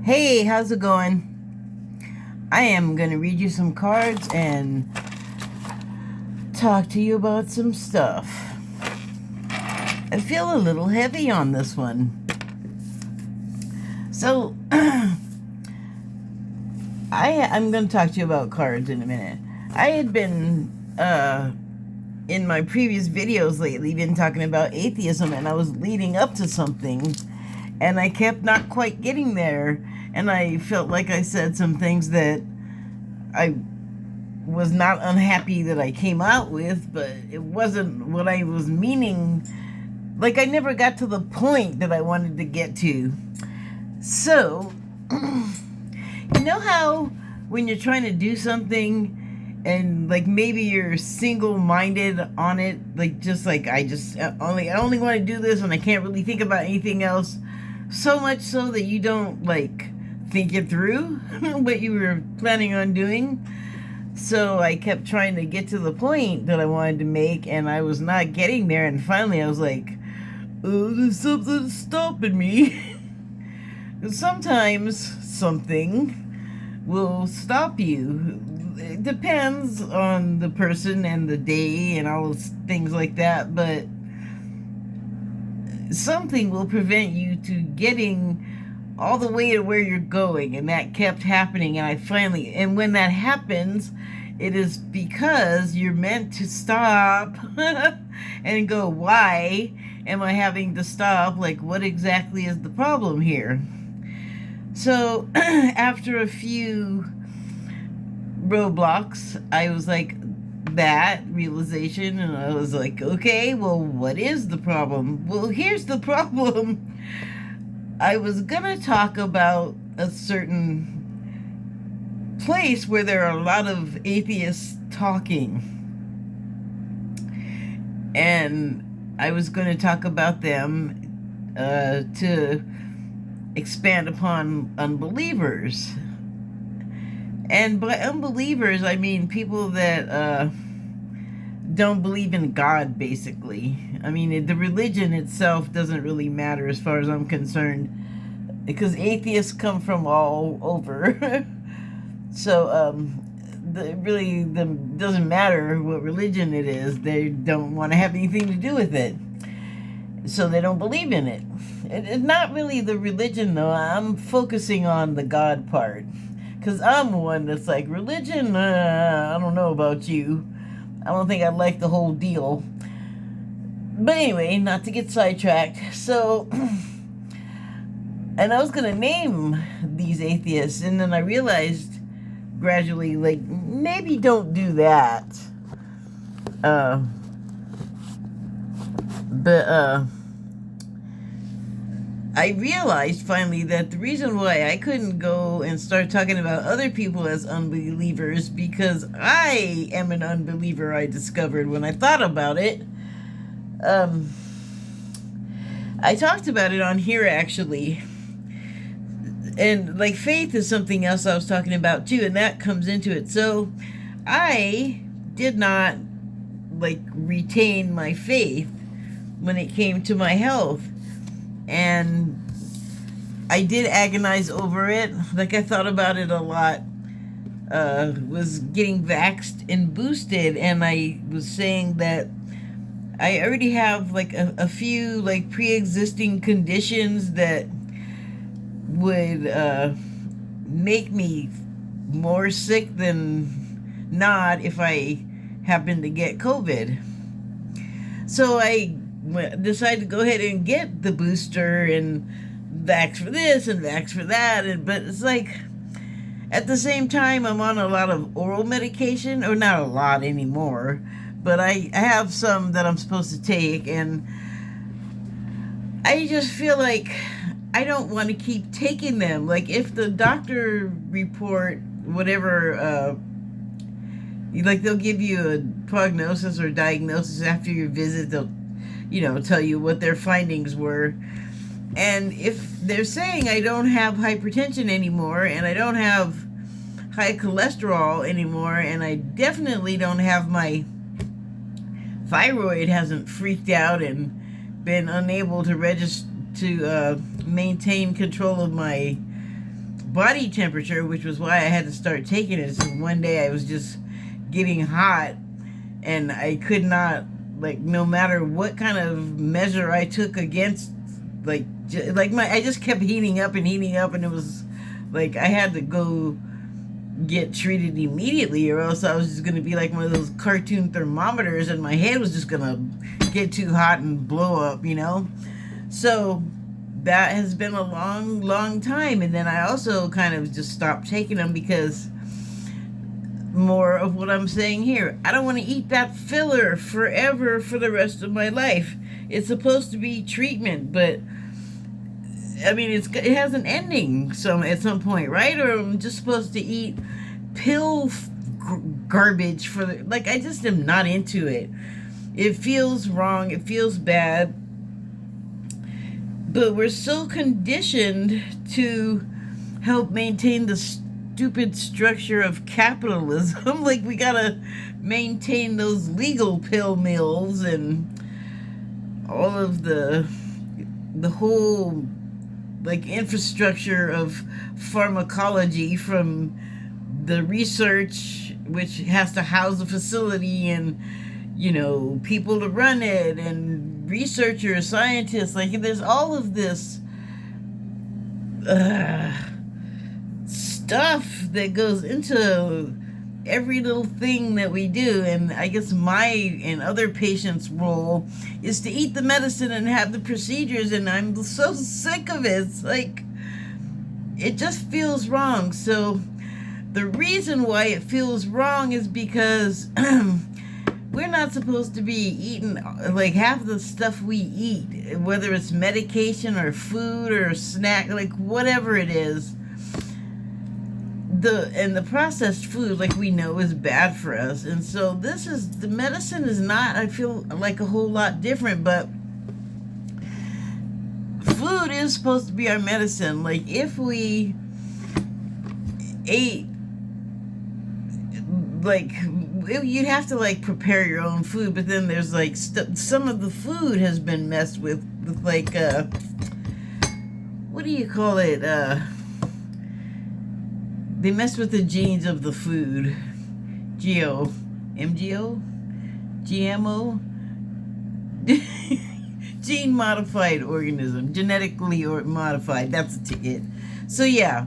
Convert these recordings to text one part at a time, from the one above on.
Hey, how's it going? I am going to read you some cards and talk to you about some stuff. I feel a little heavy on this one. So, I'm going to talk to you about cards in a minute. I had been, in my previous videos lately, been talking about atheism, and I was leading up to something, and I kept not quite getting there, and I felt like I said some things that I was not unhappy that I came out with, but it wasn't what I was meaning. Like, I never got to the point that I wanted to get to. So, you know how when you're trying to do something and like maybe you're single-minded on it, like just like I only want to do this and I can't really think about anything else, so much so that you don't like think it through what you were planning on doing. So I kept trying to get to the point that I wanted to make, and I was not getting there, and finally I was like, oh, there's something stopping me. Sometimes something will stop you. It depends on the person and the day and all those things like that, but something will prevent you to getting all the way to where you're going. And that kept happening, and when that happens, it is because you're meant to stop and go, why am I having to stop? Like, what exactly is the problem here? So after a few roadblocks, I was like, that realization, and I was like, okay, well, what is the problem? Well, here's the problem. I was gonna talk about a certain place where there are a lot of atheists talking, and I was going to talk about them to expand upon unbelievers. And by unbelievers, I mean people that don't believe in God, basically. I mean, the religion itself doesn't really matter as far as I'm concerned, because atheists come from all over. So, really doesn't matter what religion it is. They don't want to have anything to do with it. So they don't believe in it. It's not really the religion, though. I'm focusing on the God part. Because I'm one that's like, religion, I don't know about you. I don't think I like the whole deal. But anyway, not to get sidetracked. So, and I was going to name these atheists, and then I realized gradually, like, maybe don't do that. But I realized finally that the reason why I couldn't go and start talking about other people as unbelievers, because I am an unbeliever, I discovered when I thought about it. I talked about it on here, actually. And, like, faith is something else I was talking about, too, and that comes into it. So, I did not, like, retain my faith when it came to my health. And I did agonize over it. Like, I thought about it a lot. Was getting vaxxed and boosted, and I was saying that I already have, like, a few, like, pre-existing conditions that would make me more sick than not if I happen to get COVID. So I decided to go ahead and get the booster and vax for this and vax for that. But it's like, at the same time, I'm on a lot of oral medication, or not a lot anymore, but I have some that I'm supposed to take, and I just feel like I don't want to keep taking them. Like, if the doctor report, whatever, like, they'll give you a prognosis or diagnosis after your visit. They'll, tell you what their findings were. And if they're saying I don't have hypertension anymore, and I don't have high cholesterol anymore, and I definitely don't have my thyroid hasn't freaked out and been unable to maintain control of my body temperature, which was why I had to start taking it. So one day I was just getting hot, and I could not, like, no matter what kind of measure I took against, like I just kept heating up, and it was like I had to go get treated immediately, or else I was just going to be like one of those cartoon thermometers, and my head was just going to get too hot and blow up, you know? So that has been a long time. And then I also kind of just stopped taking them because more of what I'm saying here, I don't want to eat that filler forever for the rest of my life. It's supposed to be treatment, but I mean, it has an ending at some point, right? Or I'm just supposed to eat pill garbage for like, I just am not into it. It feels wrong. It feels bad. But we're so conditioned to help maintain the stupid structure of capitalism. Like, we gotta maintain those legal pill mills and all of the whole, like, infrastructure of pharmacology, from the research, which has to house a facility, and, you know, people to run it, and researchers, scientists. Like, there's all of this stuff that goes into every little thing that we do. And I guess my and other patients' role is to eat the medicine and have the procedures, and I'm so sick of it. It's like, it just feels wrong. So the reason why it feels wrong is because we're not supposed to be eating, like, half the stuff we eat, whether it's medication or food or snack, like, whatever it is. The processed food, like, we know is bad for us. And so the medicine is not, I feel like, a whole lot different, but food is supposed to be our medicine. Like, if we ate, like, you'd have to, like, prepare your own food, but then there's, like, some of the food has been messed with like, what do you call it? They messed with the genes of the food. MGO? GMO? Gene modified organism. Genetically modified. That's it. So, yeah.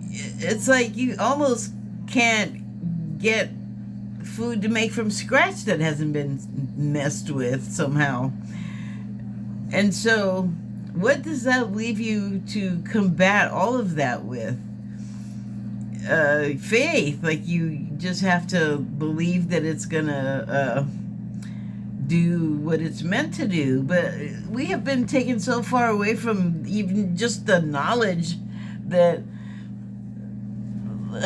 It's like you almost can't get food to make from scratch that hasn't been messed with somehow. And so, what does that leave you to combat all of that with? Faith. Like, you just have to believe that it's gonna do what it's meant to do. But we have been taken so far away from even just the knowledge that,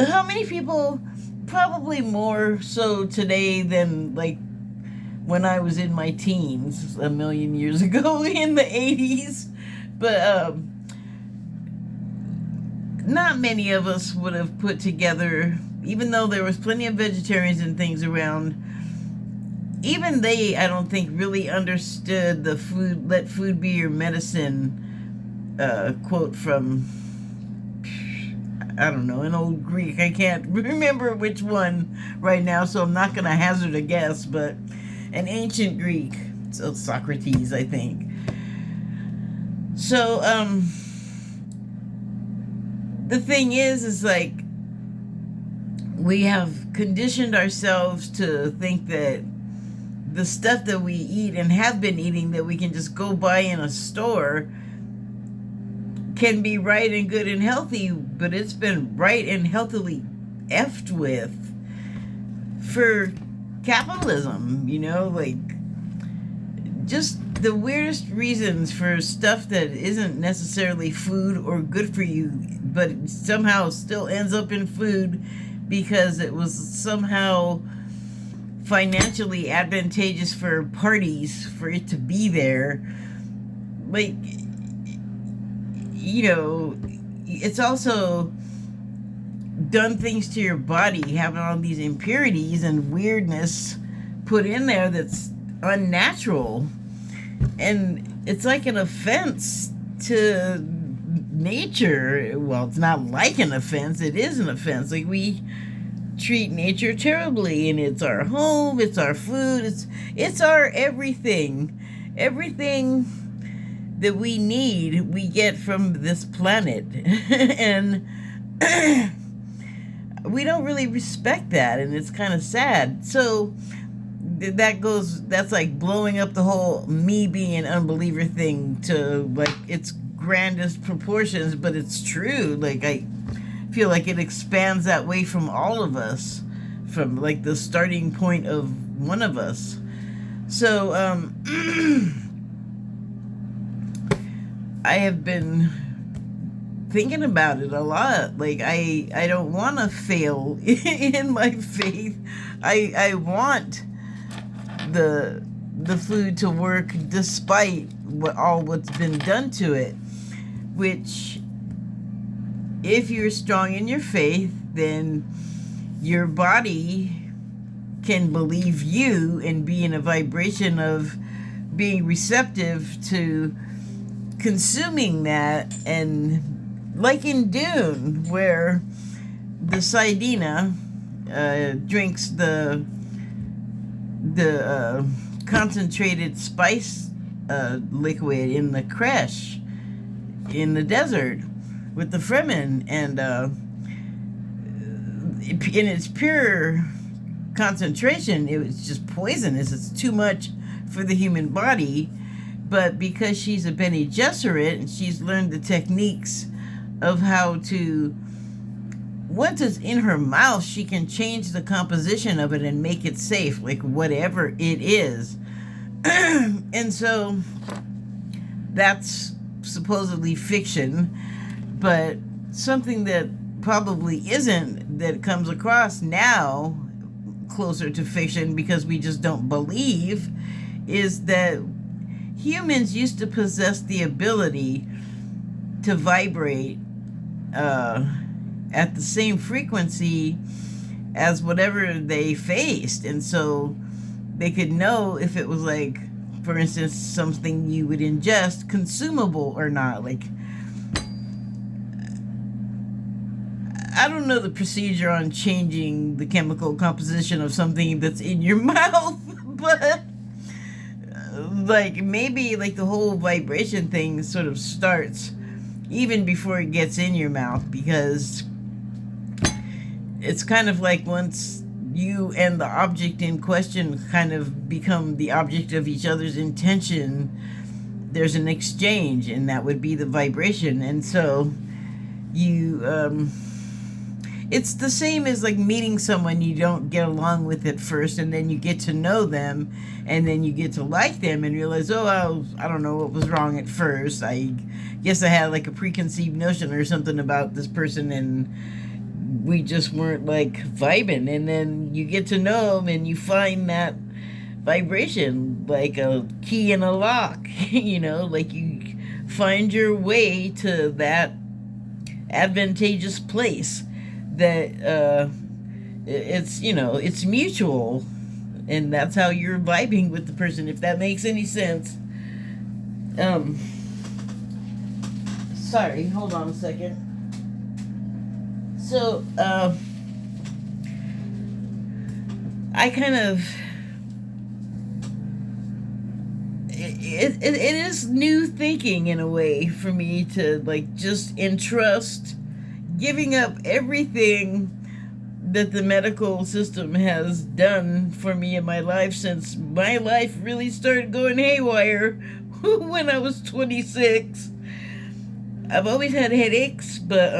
how many people, probably more so today than, like, when I was in my teens a million years ago in the 80s. But not many of us would have put together, even though there was plenty of vegetarians and things around, even they, I don't think, really understood the food, let food be your medicine quote from, I don't know, an old Greek. I can't remember which one right now, so I'm not going to hazard a guess, but an ancient Greek. So Socrates, I think. So, the thing is like, we have conditioned ourselves to think that the stuff that we eat and have been eating that we can just go buy in a store can be right and good and healthy, but it's been right and healthily effed with for capitalism, you know, like, just the weirdest reasons for stuff that isn't necessarily food or good for you, but somehow still ends up in food because it was somehow financially advantageous for parties for it to be there. Like, you know, it's also done things to your body, having all these impurities and weirdness put in there that's unnatural. And it's like an offense to nature, well, it's not like an offense, it is an offense. Like, we treat nature terribly, and it's our home, it's our food, it's our everything. Everything that we need, we get from this planet. And we don't really respect that, and it's kind of sad. So that's like blowing up the whole me being an unbeliever thing to like its grandest proportions, but it's true. Like, I feel like it expands that way from all of us, from like the starting point of one of us. So I have been thinking about it a lot. Like, I don't want to fail in my faith. I want the food to work despite what's been done to it. Which, if you're strong in your faith, then your body can believe you and be in a vibration of being receptive to consuming that. And like in Dune, where the Sidina drinks the concentrated spice liquid in the creche in the desert with the Fremen, and in its pure concentration, it was just poisonous. It's too much for the human body. But because she's a Bene Gesserit and she's learned the techniques of how to, once it's in her mouth, she can change the composition of it and make it safe, like whatever it is. And so that's supposedly fiction, but something that probably isn't, that comes across now closer to fiction because we just don't believe, is that humans used to possess the ability to vibrate at the same frequency as whatever they faced. And so they could know if it was, like, for instance, something you would ingest, consumable or not. Like, I don't know the procedure on changing the chemical composition of something that's in your mouth, but like, maybe like the whole vibration thing sort of starts even before it gets in your mouth, because it's kind of like once you and the object in question kind of become the object of each other's intention, there's an exchange, and that would be the vibration. And so you it's the same as like meeting someone you don't get along with at first, and then you get to know them, and then you get to like them and realize, oh, I don't know what was wrong at first. I guess I had like a preconceived notion or something about this person, and we just weren't like vibing. And then you get to know them and you find that vibration like a key in a lock. You know, like you find your way to that advantageous place that it's, you know, it's mutual, and that's how you're vibing with the person, if that makes any sense. Sorry, hold on a second. So I kind of, it is new thinking in a way for me to like just entrust giving up everything that the medical system has done for me in my life since my life really started going haywire when I was 26. I've always had headaches, but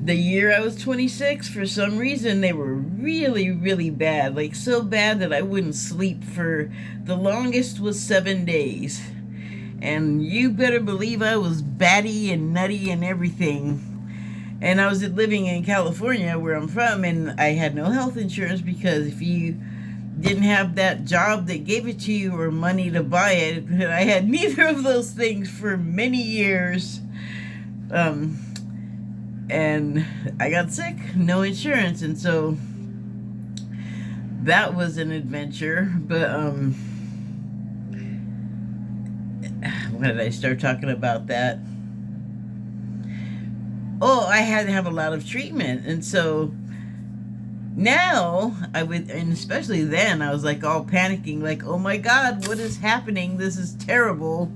the year I was 26, for some reason, they were really, really bad. Like, so bad that I wouldn't sleep for, the longest was 7 days. And you better believe I was batty and nutty and everything. And I was living in California, where I'm from, and I had no health insurance, because if you didn't have that job that gave it to you or money to buy it, and I had neither of those things for many years. And I got sick, no insurance, and so that was an adventure. But why did I start talking about that? Oh, I had to have a lot of treatment. And so now I would, and especially then, I was like all panicking, like, oh my God, what is happening? This is terrible.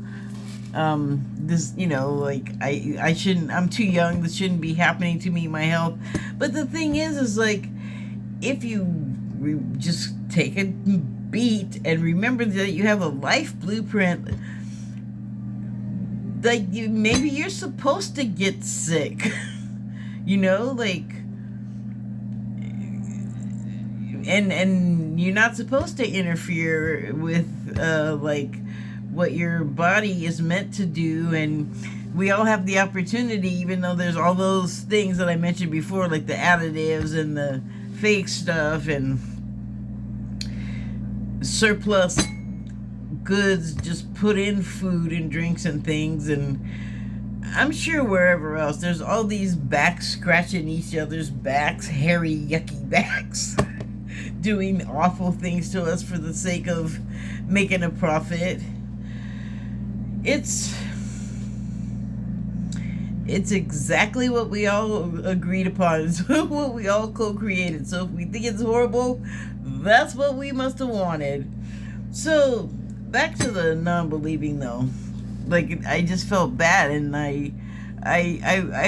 This, like I shouldn't, I'm too young. This shouldn't be happening to me, my health. But the thing is like, if you just take a beat and remember that you have a life blueprint, like maybe you're supposed to get sick, like, and you're not supposed to interfere with like what your body is meant to do. And we all have the opportunity, even though there's all those things that I mentioned before, like the additives and the fake stuff and surplus goods just put in food and drinks and things. And I'm sure wherever else there's all these backs scratching each other's backs, hairy yucky backs, doing awful things to us for the sake of making a profit. It's exactly what we all agreed upon. It's what we all co-created. So if we think it's horrible, that's what we must have wanted. So back to the non-believing though. Like, I just felt bad, and I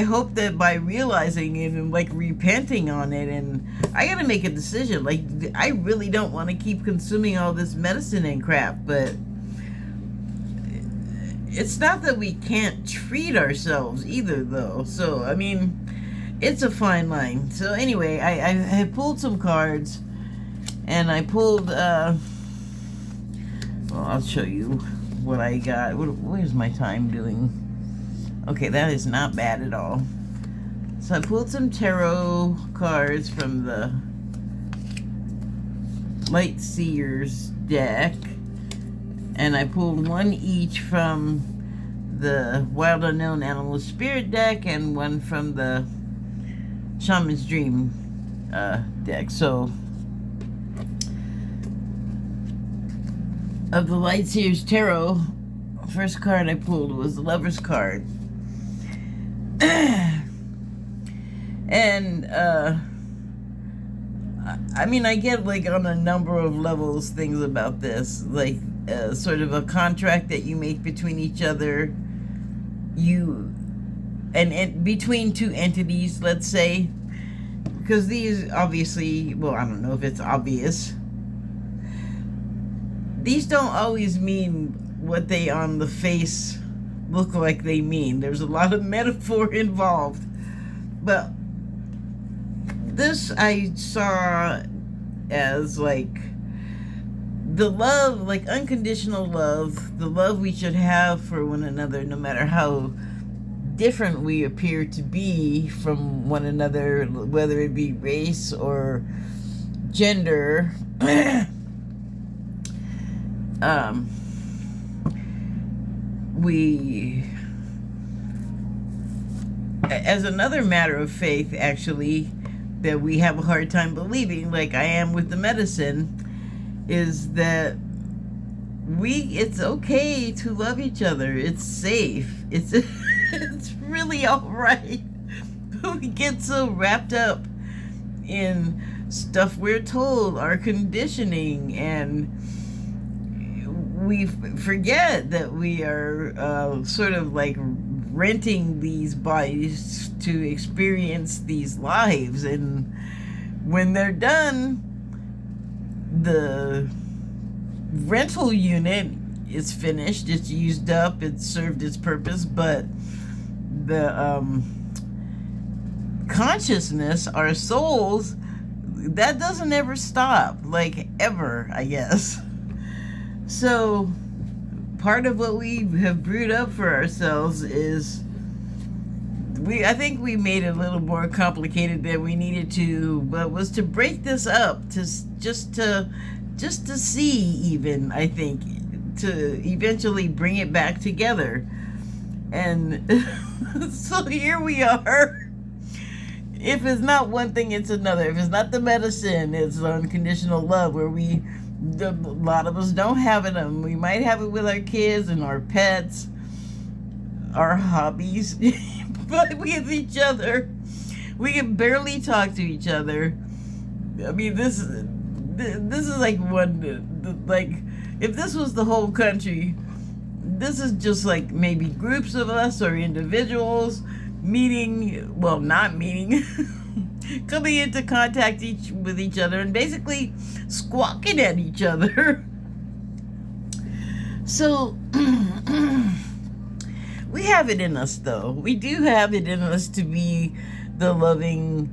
hope that by realizing it and like repenting on it, and I gotta make a decision. Like, I really don't want to keep consuming all this medicine and crap, but it's not that we can't treat ourselves either, though. So, I mean, it's a fine line. So, anyway, I pulled some cards, and I pulled, well, I'll show you what I got. Where's my time doing? Okay, that is not bad at all. So, I pulled some tarot cards from the Light Seers deck. And I pulled one each from the Wild Unknown Animal Spirit deck and one from the Shaman's Dream deck. So, of the Light Seers Tarot, first card I pulled was the Lover's card. And, I mean, I get, like, on a number of levels things about this. Like, sort of a contract that you make between each other, and between two entities, let's say, because these obviously, well, I don't know if it's obvious, these don't always mean what they on the face look like they mean. There's a lot of metaphor involved, but this I saw as like the love, like unconditional love, the love we should have for one another, no matter how different we appear to be from one another, whether it be race or gender. We, as another matter of faith, actually, that we have a hard time believing, like I am with the medicine, is that it's okay to love each other. It's safe. It's it's really all right. We get so wrapped up in stuff we're told, our conditioning, and we forget that we are sort of like renting these bodies to experience these lives, and when they're done, the rental unit is finished, it's used up, it's served its purpose, but the consciousness, our souls, that doesn't ever stop, like ever, I guess. So part of what we have brewed up for ourselves is I think we made it a little more complicated than we needed to, but was to break this up, to just to see, even, I think, to eventually bring it back together. And so here we are. If it's not one thing, it's another. If it's not the medicine, it's unconditional love, where a lot of us don't have it, and we might have it with our kids and our pets. our hobbies with each other. We can barely talk to each other. I mean, this is like like, if this was the whole country, this is just like maybe groups of us or individuals meeting, well, not meeting, coming into contact with each other and basically squawking at each other. So we have it in us, though. We do have it in us to be the loving,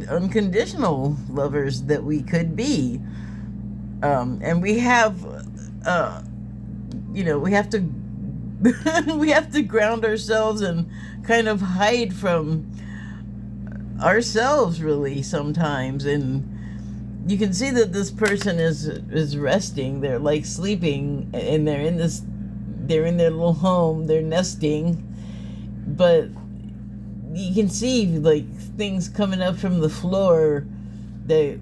unconditional lovers that we could be. And we have, we have to we have to ground ourselves and kind of hide from ourselves, really, sometimes. And you can see that this person is resting. They're like sleeping, and they're in their little home. They're nesting, but you can see like things coming up from the floor that,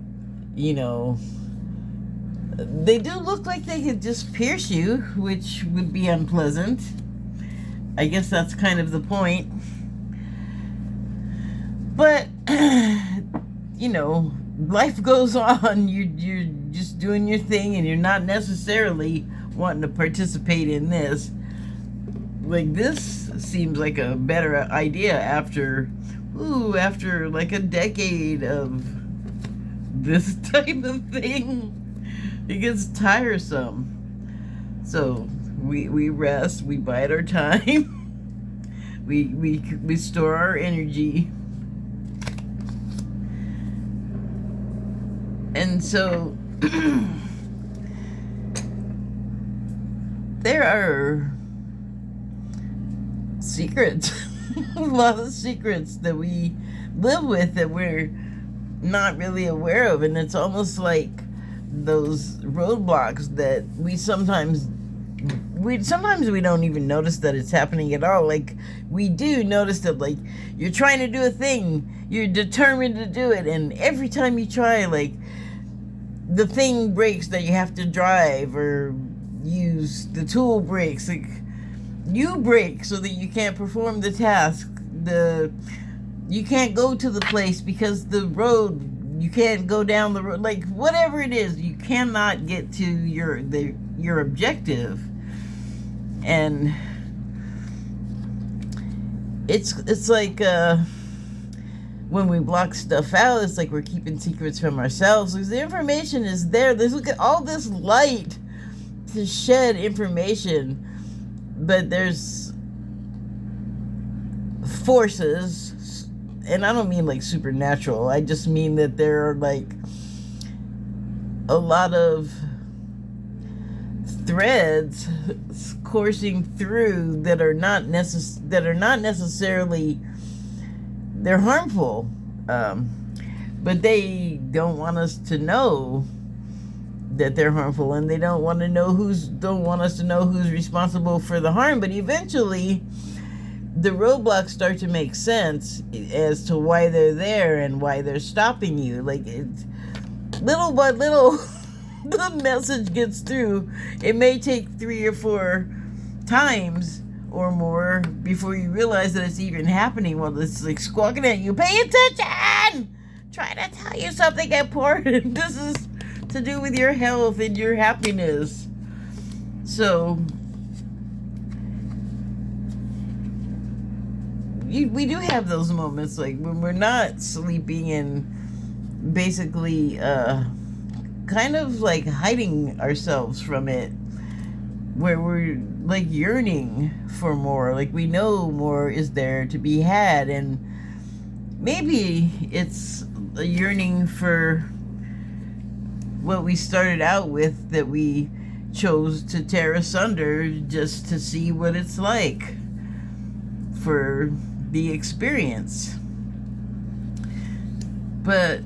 they do look like they could just pierce you, which would be unpleasant. I guess that's kind of the point. But life goes on. You're just doing your thing, and you're not necessarily wanting to participate in this. Like, this seems like a better idea after like a decade of this type of thing. It gets tiresome. So we rest, we bide our time, we store our energy. And so there are secrets, a lot of secrets that we live with that we're not really aware of. And it's almost like those roadblocks that we sometimes we don't even notice that it's happening at all. Like, we do notice that, like, you're trying to do a thing, you're determined to do it, and every time you try, like, the thing breaks that you have to drive or use, the tool breaks, like, you break so that you can't perform the task. You can't go to the place because the road, you can't go down the road, like, whatever it is, you cannot get to your objective. And it's like, when we block stuff out, it's like we're keeping secrets from ourselves, because the information is there. Look at all this light to shed information, but there's forces, and I don't mean like supernatural, I just mean that there are like a lot of threads coursing through that are not necessarily, they're harmful, but they don't want us to know that they're harmful, and they don't want us to know who's responsible for the harm. But eventually the roadblocks start to make sense as to why they're there and why they're stopping you. Like, it's little by little the message gets through. It may take 3 or 4 times or more before you realize that it's even happening. Well, it's like squawking at you, pay attention, trying to tell you something important. This is to do with your health and your happiness. So we do have those moments, like when we're not sleeping and basically kind of like hiding ourselves from it, where we're like yearning for more, like we know more is there to be had. And maybe it's a yearning for what we started out with, that we chose to tear asunder just to see what it's like for the experience. But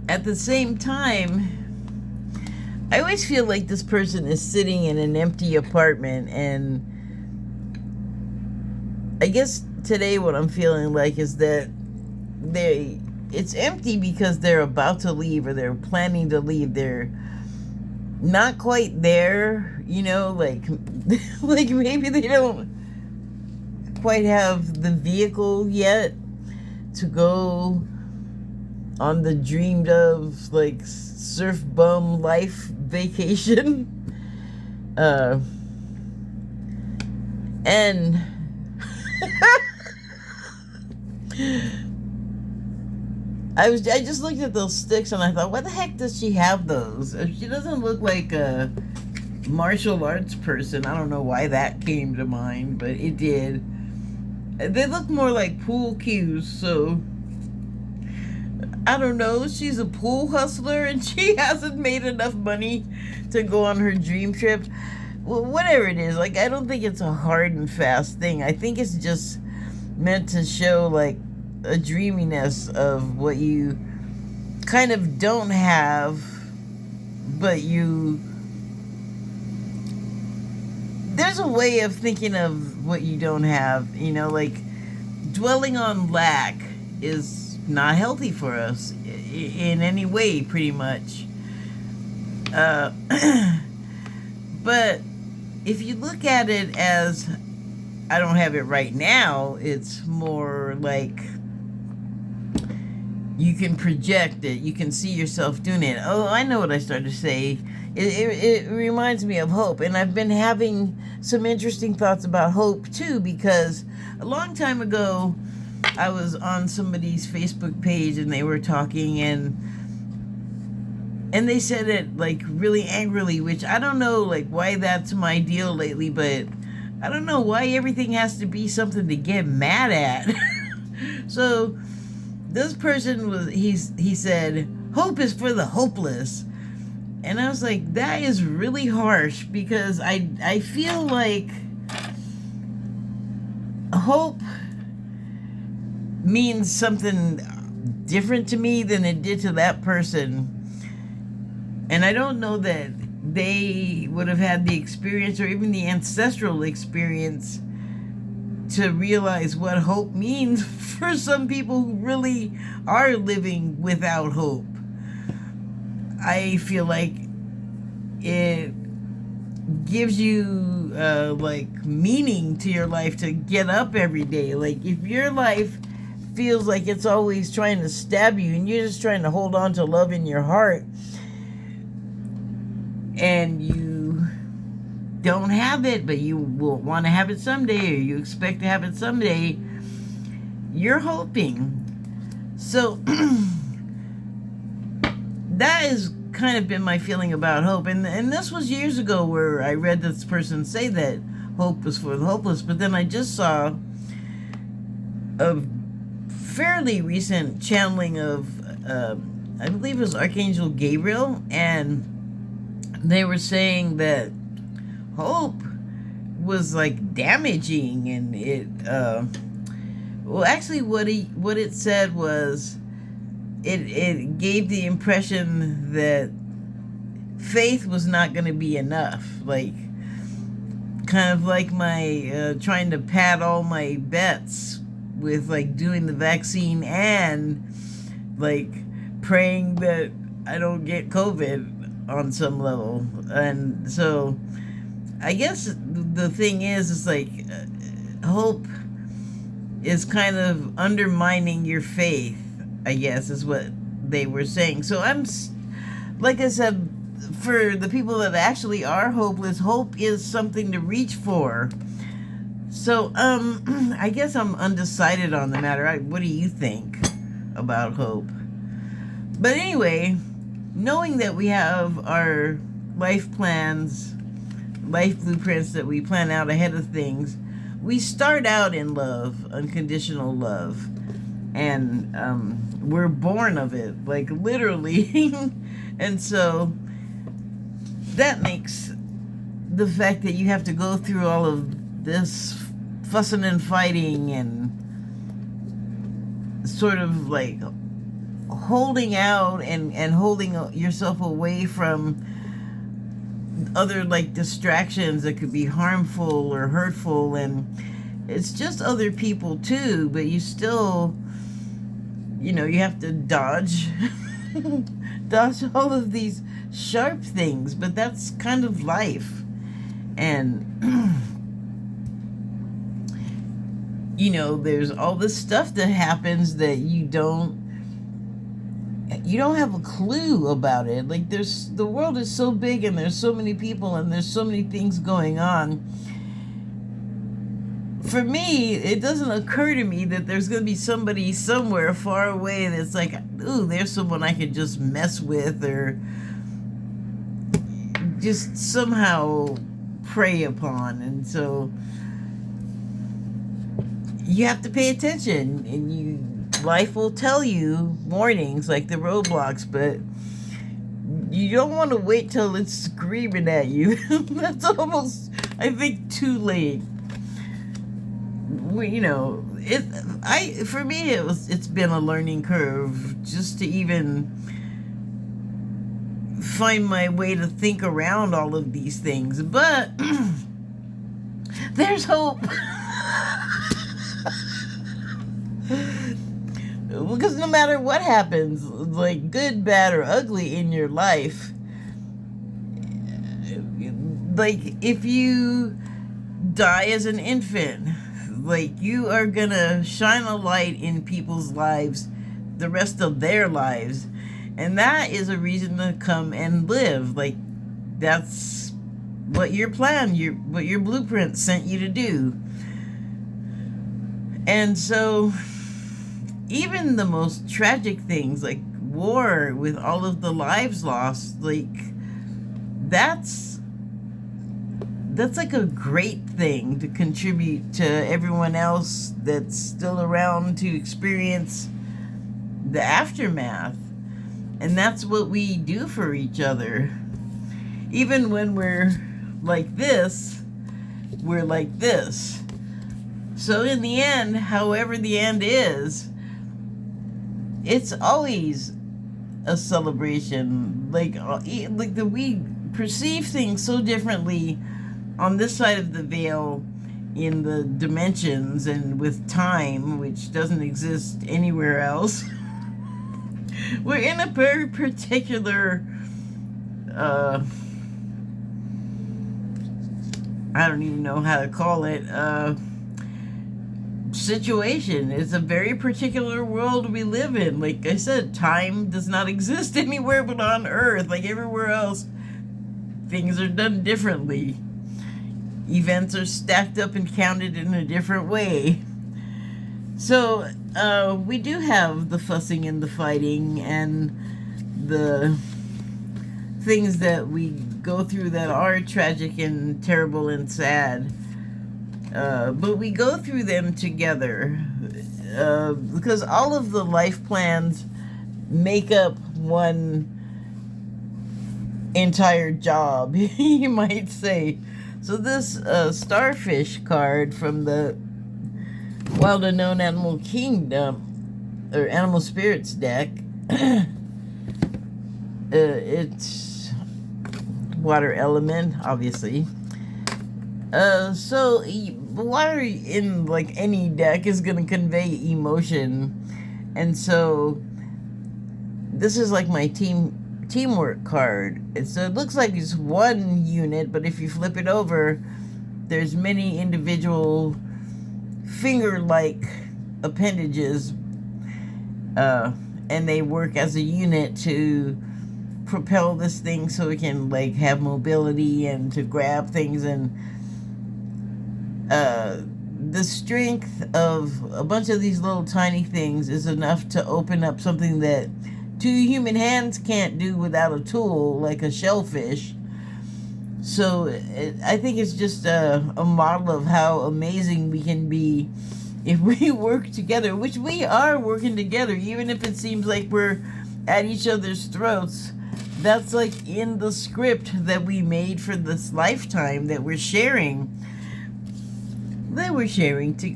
at the same time, I always feel like this person is sitting in an empty apartment, and I guess today what I'm feeling like is that it's empty because they're about to leave, or they're planning to leave. They're not quite there, like like maybe they don't quite have the vehicle yet to go on the dreamed of, like, surf bum life vacation. And I just looked at those sticks and I thought, what the heck does she have those? She doesn't look like a martial arts person. I don't know why that came to mind, but it did. They look more like pool cues, so I don't know. She's a pool hustler and she hasn't made enough money to go on her dream trip. Well, whatever it is, like, I don't think it's a hard and fast thing. I think it's just meant to show, like, a dreaminess of what you kind of don't have, but there's a way of thinking of what you don't have, you know, like, dwelling on lack is not healthy for us in any way, pretty much. But if you look at it as, I don't have it right now, it's more like you can project it. You can see yourself doing it. Oh, I know what I started to say. It reminds me of hope. And I've been having some interesting thoughts about hope, too, because a long time ago, I was on somebody's Facebook page and they were talking and they said it, like, really angrily, which I don't know, like, why that's my deal lately, but I don't know why everything has to be something to get mad at. So this person he said, hope is for the hopeless. And I was like, that is really harsh, because I feel like hope means something different to me than it did to that person. And I don't know that they would have had the experience or even the ancestral experience to realize what hope means for some people who really are living without hope. I feel like it gives you like meaning to your life to get up every day. Like, if your life feels like it's always trying to stab you and you're just trying to hold on to love in your heart, and you don't have it, but you will want to have it someday, or you expect to have it someday, you're hoping. So that has kind of been my feeling about hope. And this was years ago where I read this person say that hope was for the hopeless, but then I just saw a fairly recent channeling of, I believe it was Archangel Gabriel, and they were saying that hope was, like, damaging, and it well, actually what it said was it gave the impression that faith was not going to be enough, like, kind of like my trying to pad all my bets with, like, doing the vaccine and, like, praying that I don't get COVID on some level. And so I guess the thing is, it's like hope is kind of undermining your faith, I guess, is what they were saying. So like I said, for the people that actually are hopeless, hope is something to reach for. So I guess I'm undecided on the matter. What do you think about hope? But anyway, knowing that we have our life plans, life blueprints that we plan out ahead of things, we start out in love, unconditional love, and we're born of it, like, literally. And so that makes the fact that you have to go through all of this fussing and fighting and sort of, like, holding out and holding yourself away from other, like, distractions that could be harmful or hurtful, and it's just other people too, but you still, you know, you have to dodge all of these sharp things, but that's kind of life. And there's all this stuff that happens that you don't have a clue about it. Like, the world is so big, and there's so many people, and there's so many things going on. For me, it doesn't occur to me that there's going to be somebody somewhere far away that's like, ooh, there's someone I could just mess with or just somehow prey upon. And so you have to pay attention, and life will tell you warnings like the roadblocks, but you don't want to wait till it's screaming at you. That's almost, I think, too late. For me, it's been a learning curve just to even find my way to think around all of these things. But there's hope. Because no matter what happens, like good, bad, or ugly in your life, like if you die as an infant, like you are gonna shine a light in people's lives the rest of their lives, and that is a reason to come and live. Like, that's what your plan, what your blueprint sent you to do. And so even the most tragic things like war with all of the lives lost, like that's like a great thing to contribute to everyone else that's still around to experience the aftermath. And that's what we do for each other. Even when we're like this, we're like this. So in the end, however the end is, it's always a celebration. Like we perceive things so differently on this side of the veil, in the dimensions and with time, which doesn't exist anywhere else. We're in a very particular I don't even know how to call it, situation. It's a very particular world we live in. Like I said, time does not exist anywhere but on Earth. Like everywhere else, things are done differently. Events are stacked up and counted in a different way. So we do have the fussing and the fighting and the things that we go through that are tragic and terrible and sad. But we go through them together because all of the life plans make up one entire job, you might say. So this starfish card from the Wild Unknown Animal Kingdom, or Animal Spirits deck, it's water element, obviously. So water in like any deck is going to convey emotion, and so this is like my teamwork card. So it looks like it's one unit, but if you flip it over, there's many individual finger-like appendages, and they work as a unit to propel this thing so it can like have mobility and to grab things. And the strength of a bunch of these little tiny things is enough to open up something that two human hands can't do without a tool, like a shellfish. So I think it's just a model of how amazing we can be if we work together, which we are working together, even if it seems like we're at each other's throats. That's like in the script that we made for this lifetime that we're sharing.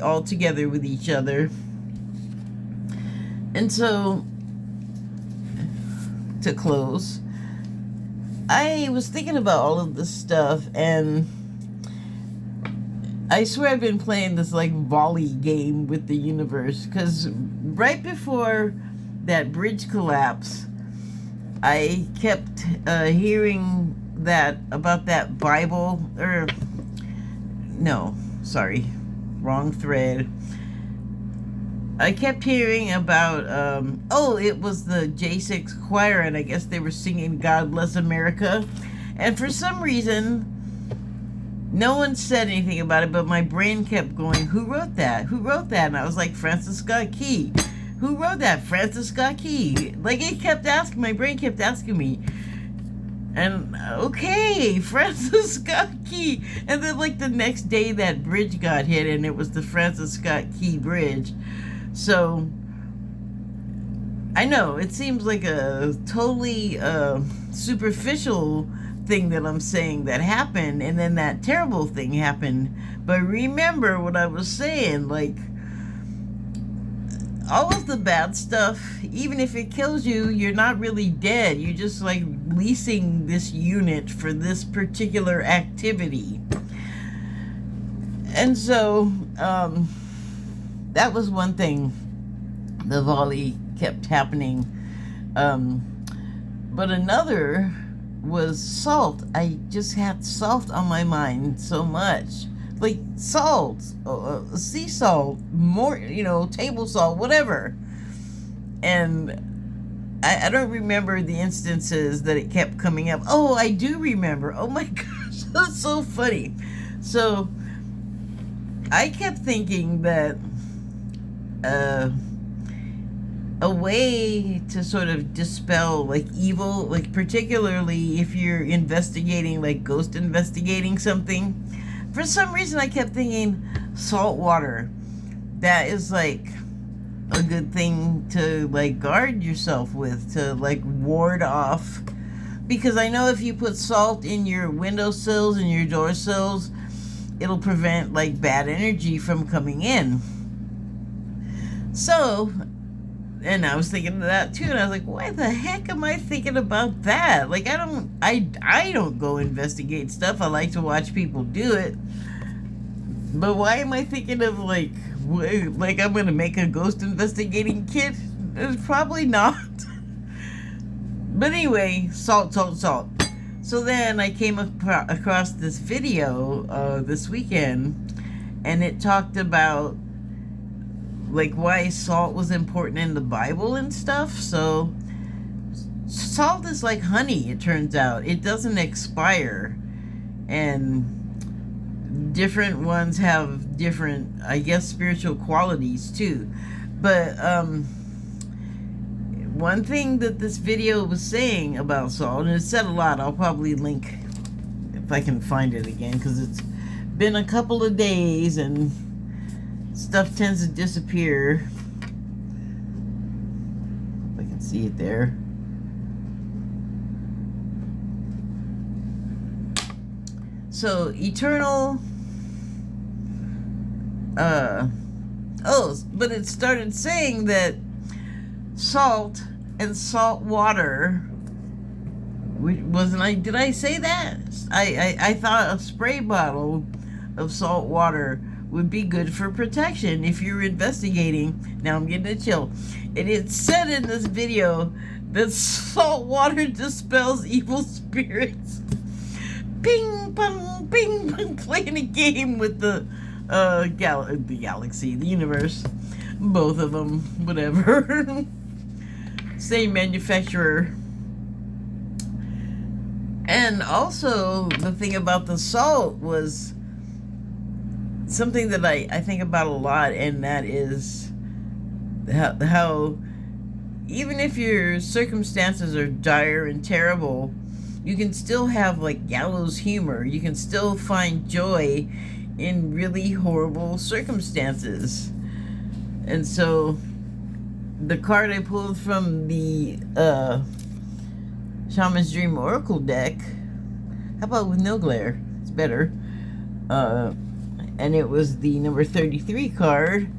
All together with each other. And so, to close, I was thinking about all of this stuff, and I swear I've been playing this like volley game with the universe, because right before that bridge collapse, I kept hearing about that Bible, wrong thread. I kept hearing about, it was the J6 choir, and I guess they were singing God Bless America. And for some reason, no one said anything about it, but my brain kept going, who wrote that? Who wrote that? And I was like, Francis Scott Key. Who wrote that? Francis Scott Key. Like, it kept asking, my brain kept asking me. And, okay, Francis Scott Key. And then, like, the next day, that bridge got hit, and it was the Francis Scott Key Bridge. So, I know, it seems like a totally superficial thing that I'm saying that happened, and then that terrible thing happened. But remember what I was saying, like, all of the bad stuff, even if it kills you, you're not really dead. You're just like leasing this unit for this particular activity. And so, that was one thing the volley kept happening. But another was salt. I just had salt on my mind so much. Like salt, sea salt, more, table salt, whatever. And I don't remember the instances that it kept coming up. Oh, I do remember. Oh my gosh, that's so funny. So I kept thinking that a way to sort of dispel like evil, like particularly if you're investigating, like ghost investigating something, for some reason I kept thinking salt water. That is like a good thing to like guard yourself with, to like ward off, because I know if you put salt in your windowsills and your door sills, it'll prevent like bad energy from coming in. So, and I was thinking of that too, and I was like, why the heck am I thinking about that? Like, I don't go investigate stuff. I like to watch people do it. But why am I thinking of like I'm gonna make a ghost investigating kit? It's probably not. But anyway, salt. So then I came across this video this weekend, and it talked about like why salt was important in the Bible and stuff. So salt is like honey, it turns out. It doesn't expire, and different ones have different, I guess, spiritual qualities too. But one thing that this video was saying about salt, and it said a lot, I'll probably link if I can find it again, because it's been a couple of days and stuff tends to disappear. If I can see it there. So, eternal... but it started saying that salt and salt water... Did I say that? I thought a spray bottle of salt water would be good for protection if you're investigating. Now I'm getting a chill. And it said in this video that salt water dispels evil spirits. Ping pong, playing a game with the galaxy, the universe, both of them, whatever. Same manufacturer. And also the thing about the salt was something that I think about a lot, and that is how even if your circumstances are dire and terrible, you can still have like gallows humor. You can still find joy in really horrible circumstances. And so the card I pulled from the Shaman's Dream Oracle deck, how about with no glare? It's better. And it was the number 33 card.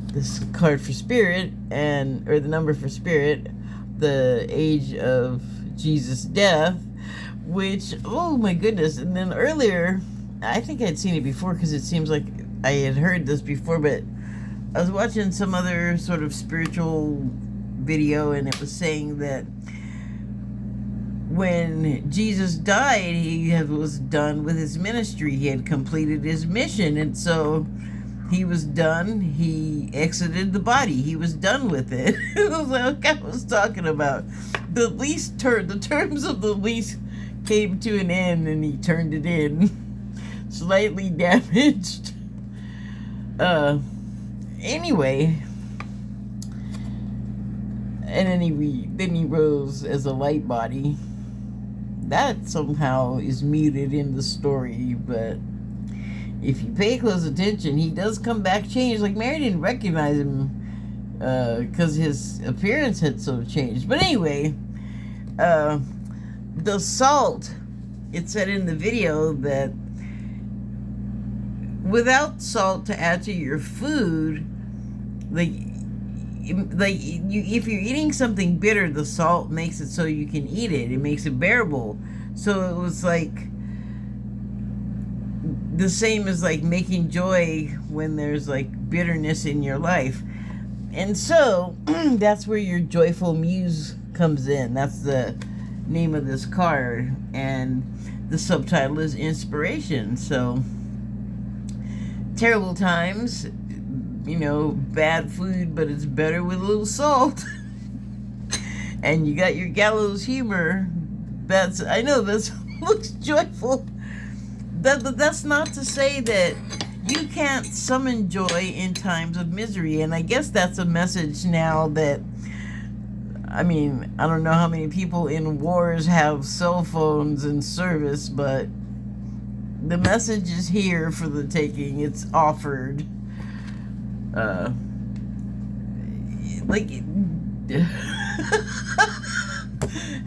This card for spirit, or the number for spirit, the age of Jesus' death, which, oh my goodness. And then earlier, I think I'd seen it before because it seems like I had heard this before, but I was watching some other sort of spiritual video, and it was saying that when Jesus died, he was done with his ministry. He had completed his mission. And so he was done. He exited the body. He was done with it. It was like I was talking about. The terms of the lease came to an end, and he turned it in, slightly damaged. Anyway, and then he rose as a light body. That somehow is muted in the story, but if you pay close attention, he does come back changed. Like, Mary didn't recognize him because his appearance had so changed. But anyway, the salt, it said in the video that without salt to add to your food, if you're eating something bitter, the salt makes it so you can eat it. It makes it bearable. So it was like the same as like making joy when there's like bitterness in your life. And so that's where your joyful muse comes in. That's the name of this card, and the subtitle is inspiration. So terrible times, bad food, but it's better with a little salt. And you got your gallows humor. I know this looks joyful. That's not to say that you can't summon joy in times of misery. And I guess that's a message now that, I don't know how many people in wars have cell phones and service, but the message is here for the taking. It's offered.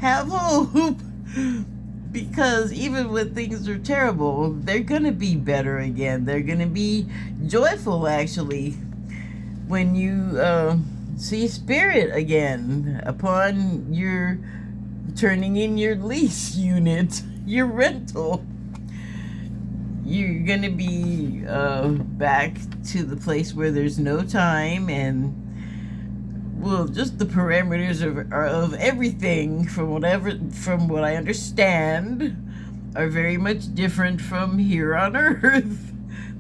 Have hope. Because even when things are terrible, they're going to be better again. They're going to be joyful, actually, when you see spirit again upon your turning in your lease unit, your rental. You're going to be back to the place where there's no time, and just the parameters of everything, from what I understand, are very much different from here on Earth.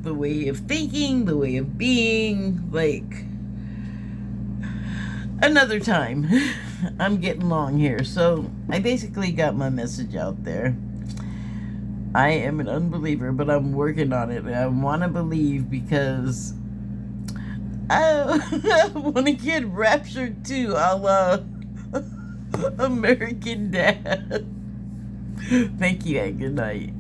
The way of thinking, the way of being, like another time. I'm getting long here, so I basically got my message out there. I am an unbeliever, but I'm working on it. I want to believe because I want to get raptured too, a la American Dad. Thank you and good night.